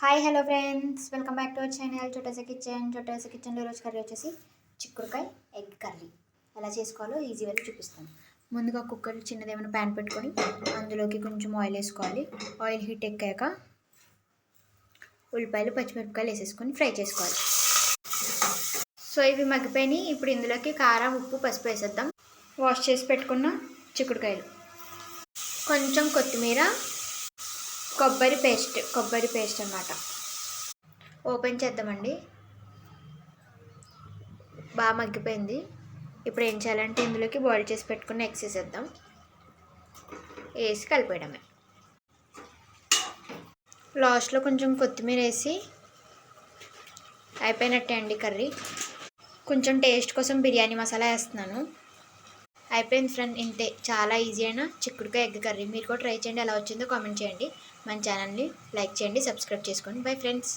Hi hello friends, welcome back to our channel చోటాసా కిచెన్లో రోజు కర్రీ వచ్చేసి చిక్కుడుకాయ ఎగ్ కర్రీ ఎలా చేసుకోవాలో ఈజీ వేలో చూపిస్తాను. ముందుగా కుక్కర్ చిన్నది ఏమైనా ప్యాన్ పెట్టుకొని అందులోకి కొంచెం ఆయిల్ వేసుకోవాలి. ఆయిల్ హీట్ ఎక్కాక ఉల్లిపాయలు పచ్చిమిరపకాయలు వేసేసుకొని ఫ్రై చేసుకోవాలి. సో ఇవి మగ్గిపోయినాయి. ఇప్పుడు ఇందులోకి కారం, ఉప్పు, పసుపు వేసేద్దాం. వాష్ చేసి పెట్టుకున్న చిక్కుడుకాయలు, కొంచెం కొత్తిమీర, కొబ్బరి పేస్ట్ అన్నమాట. ఓపెన్ చేద్దామండి. బాగా మగ్గిపోయింది. ఇప్పుడు ఏం చేయాలంటే ఇందులోకి బాయిల్ చేసి పెట్టుకున్న ఎగ్స్ వేసేద్దాం. వేసి కలిపేయడమే. లాస్ట్లో కొంచెం కొత్తిమీర వేసి అయిపోయినట్టే అండి కర్రీ. కొంచెం టేస్ట్ కోసం బిర్యానీ మసాలా వేస్తున్నాను. అయిపోయింది ఫ్రెండ్, ఇంతే. చాలా ఈజీ అయిన చిక్కుడుకాయ ఎగ్ కర్రీ. మీరు కూడా ట్రై చేయండి. ఎలా వచ్చిందో కామెంట్ చేయండి. మన ఛానల్ని లైక్ చేయండి, సబ్స్క్రైబ్ చేసుకోండి. Bye friends.